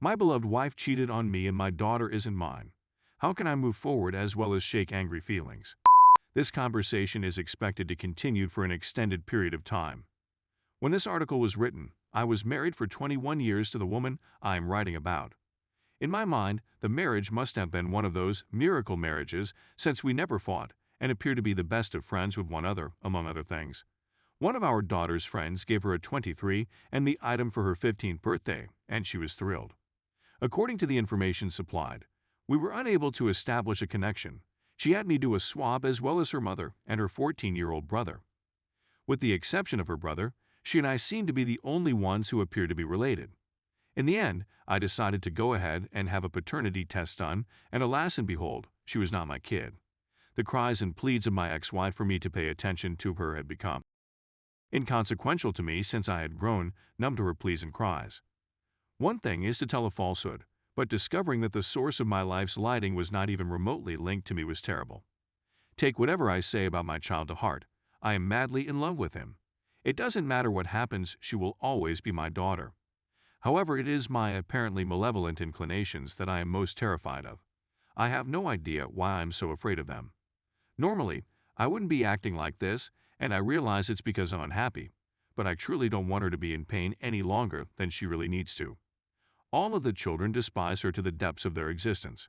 My beloved wife cheated on me and my daughter isn't mine. How can I move forward as well as shake angry feelings? This conversation is expected to continue for an extended period of time. When this article was written, I was married for 21 years to the woman I am writing about. In my mind, the marriage must have been one of those miracle marriages since we never fought and appear to be the best of friends with one another, among other things. One of our daughter's friends gave her a 23 and me item for her 15th birthday, and she was thrilled. According to the information supplied, we were unable to establish a connection. She had me do a swab as well as her mother and her 14-year-old brother. With the exception of her brother, she and I seemed to be the only ones who appeared to be related. In the end, I decided to go ahead and have a paternity test done, and alas and behold, she was not my kid. The cries and pleads of my ex-wife for me to pay attention to her had become inconsequential to me since I had grown numb to her pleas and cries. One thing is to tell a falsehood, but discovering that the source of my life's lighting was not even remotely linked to me was terrible. Take whatever I say about my child to heart. I am madly in love with him. It doesn't matter what happens, she will always be my daughter. However, it is my apparently malevolent inclinations that I am most terrified of. I have no idea why I am so afraid of them. Normally, I wouldn't be acting like this, and I realize it's because I'm unhappy, but I truly don't want her to be in pain any longer than she really needs to. All of the children despise her to the depths of their existence.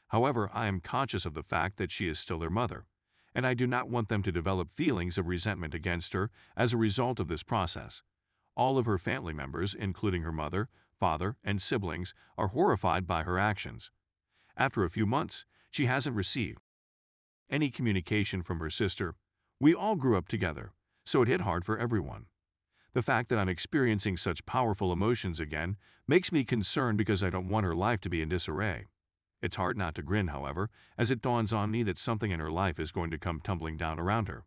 However, I am conscious of the fact that she is still their mother, and I do not want them to develop feelings of resentment against her as a result of this process. All of her family members, including her mother, father, and siblings, are horrified by her actions. After a few months, she hasn't received any communication from her sister. We all grew up together, so it hit hard for everyone. The fact that I'm experiencing such powerful emotions again makes me concerned because I don't want her life to be in disarray. It's hard not to grin, however, as it dawns on me that something in her life is going to come tumbling down around her.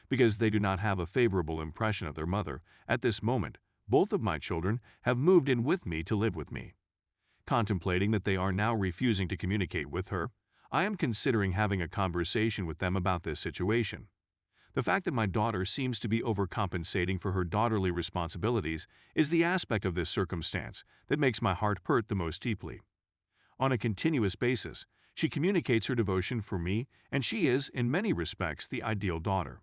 Because they do not have a favorable impression of their mother, at this moment, both of my children have moved in with me to live with me. Contemplating that they are now refusing to communicate with her, I am considering having a conversation with them about this situation. The fact that my daughter seems to be overcompensating for her daughterly responsibilities is the aspect of this circumstance that makes my heart hurt the most deeply. On a continuous basis, she communicates her devotion for me, and she is, in many respects, the ideal daughter.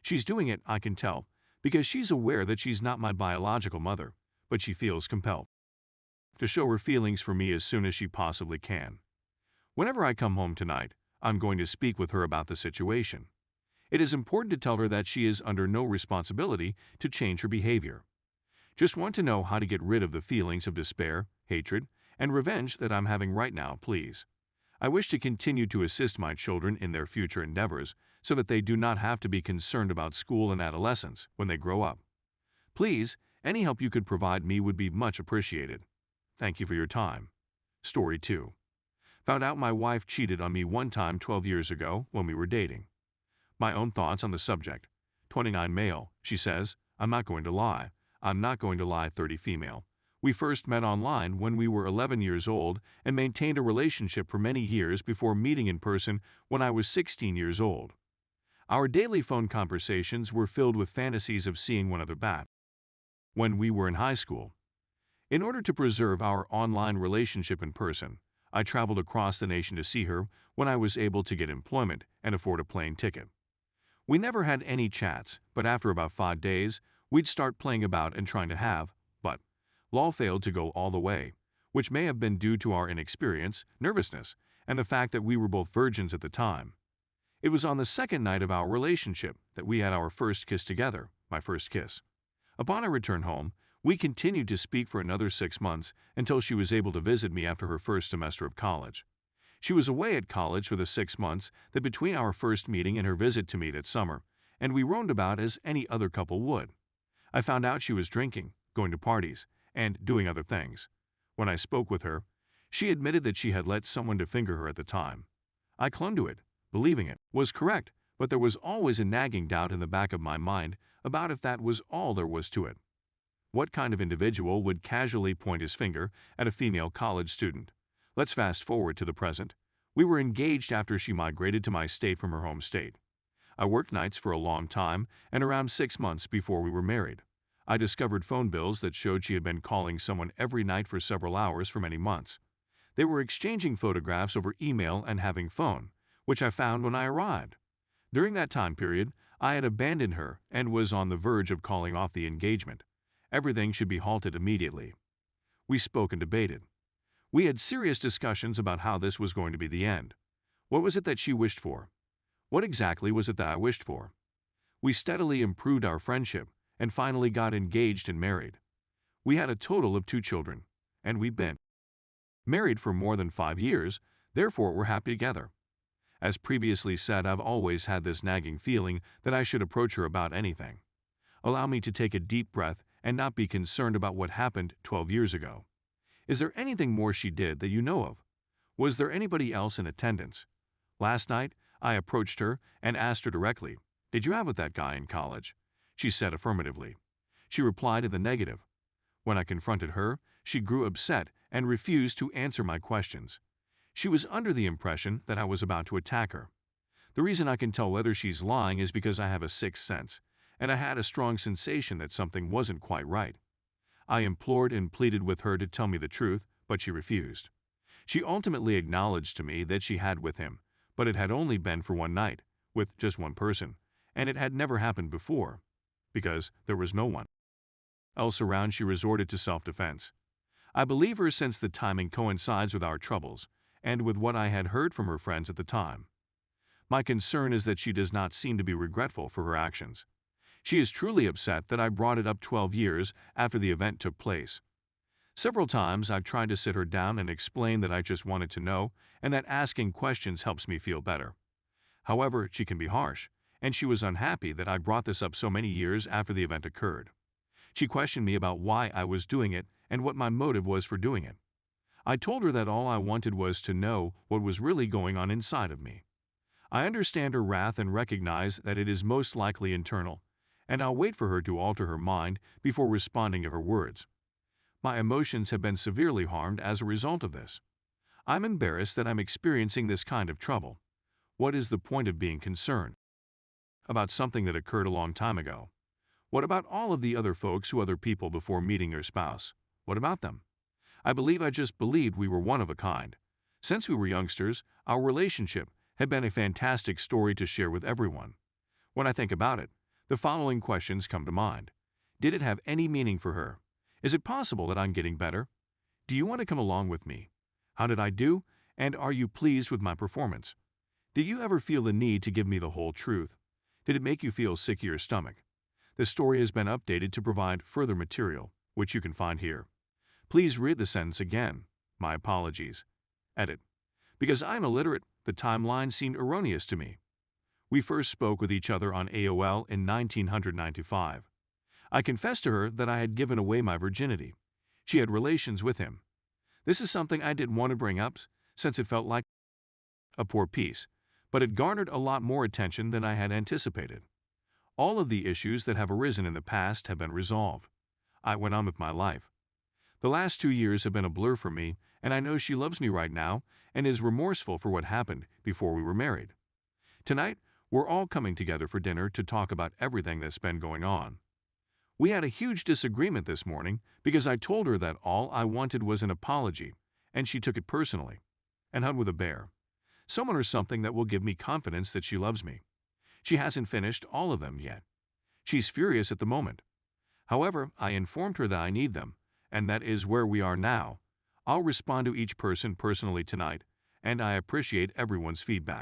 She's doing it, I can tell, because she's aware that she's not my biological mother, but she feels compelled to show her feelings for me as soon as she possibly can. Whenever I come home tonight, I'm going to speak with her about the situation. It is important to tell her that she is under no responsibility to change her behavior. Just want to know how to get rid of the feelings of despair, hatred, and revenge that I'm having right now, please. I wish to continue to assist my children in their future endeavors so that they do not have to be concerned about school and adolescence when they grow up. Please, any help you could provide me would be much appreciated. Thank you for your time. Story 2. Found out my wife cheated on me one time 12 years ago when we were dating. My own thoughts on the subject. 29 male, she says, I'm not going to lie. 30 female. We first met online when we were 11 years old and maintained a relationship for many years before meeting in person when I was 16 years old. Our daily phone conversations were filled with fantasies of seeing one another back when we were in high school. In order to preserve our online relationship in person, I traveled across the nation to see her when I was able to get employment and afford a plane ticket. We never had any chats, but after about 5 days, we'd start playing about and trying to have, but law failed to go all the way, which may have been due to our inexperience, nervousness, and the fact that we were both virgins at the time. It was on the second night of our relationship that we had our first kiss together, my first kiss. Upon our return home, we continued to speak for another 6 months until she was able to visit me after her first semester of college. She was away at college for the 6 months that between our first meeting and her visit to me that summer, and we roamed about as any other couple would. I found out she was drinking, going to parties, and doing other things. When I spoke with her, she admitted that she had let someone to finger her at the time. I clung to it, believing it was correct, but there was always a nagging doubt in the back of my mind about if that was all there was to it. What kind of individual would casually point his finger at a female college student? Let's fast forward to the present. We were engaged after she migrated to my state from her home state. I worked nights for a long time and around 6 months before we were married. I discovered phone bills that showed she had been calling someone every night for several hours for many months. They were exchanging photographs over email and having phone, which I found when I arrived. During that time period, I had abandoned her and was on the verge of calling off the engagement. Everything should be halted immediately. We spoke and debated. We had serious discussions about how this was going to be the end. What was it that she wished for? What exactly was it that I wished for? We steadily improved our friendship and finally got engaged and married. We had a total of 2 children, and we've been married for more than 5 years, therefore we're happy together. As previously said, I've always had this nagging feeling that I should approach her about anything. Allow me to take a deep breath and not be concerned about what happened 12 years ago. Is there anything more she did that you know of? Was there anybody else in attendance? Last night, I approached her and asked her directly, "Did you have with that guy in college?" She said affirmatively. She replied in the negative. When I confronted her, she grew upset and refused to answer my questions. She was under the impression that I was about to attack her. The reason I can tell whether she's lying is because I have a sixth sense, and I had a strong sensation that something wasn't quite right. I implored and pleaded with her to tell me the truth, but she refused. She ultimately acknowledged to me that she had with him, but it had only been for one night, with just one person, and it had never happened before, because there was no one else around. She resorted to self-defense. I believe her since the timing coincides with our troubles, and with what I had heard from her friends at the time. My concern is that she does not seem to be regretful for her actions. She is truly upset that I brought it up 12 years after the event took place. Several times I've tried to sit her down and explain that I just wanted to know and that asking questions helps me feel better. However, she can be harsh, and she was unhappy that I brought this up so many years after the event occurred. She questioned me about why I was doing it and what my motive was for doing it. I told her that all I wanted was to know what was really going on inside of me. I understand her wrath and recognize that it is most likely internal, and I'll wait for her to alter her mind before responding to her words. My emotions have been severely harmed as a result of this. I'm embarrassed that I'm experiencing this kind of trouble. What is the point of being concerned about something that occurred a long time ago? What about all of the other folks who other people before meeting their spouse? What about them? I believe I just believed we were one of a kind. Since we were youngsters, our relationship had been a fantastic story to share with everyone. When I think about it, the following questions come to mind. Did it have any meaning for her? Is it possible that I'm getting better? Do you want to come along with me? How did I do? And are you pleased with my performance? Did you ever feel the need to give me the whole truth? Did it make you feel sick to your stomach? The story has been updated to provide further material, which you can find here. Please read the sentence again. My apologies. Edit. Because I'm illiterate, the timeline seemed erroneous to me. We first spoke with each other on AOL in 1995. I confessed to her that I had given away my virginity. She had relations with him. This is something I didn't want to bring up, since it felt like a poor piece, but it garnered a lot more attention than I had anticipated. All of the issues that have arisen in the past have been resolved. I went on with my life. The last 2 years have been a blur for me, and I know she loves me right now and is remorseful for what happened before we were married. Tonight, we're all coming together for dinner to talk about everything that's been going on. We had a huge disagreement this morning because I told her that all I wanted was an apology, and she took it personally. And hugged with a bear. Someone or something that will give me confidence that she loves me. She hasn't finished all of them yet. She's furious at the moment. However, I informed her that I need them, and that is where we are now. I'll respond to each person personally tonight, and I appreciate everyone's feedback.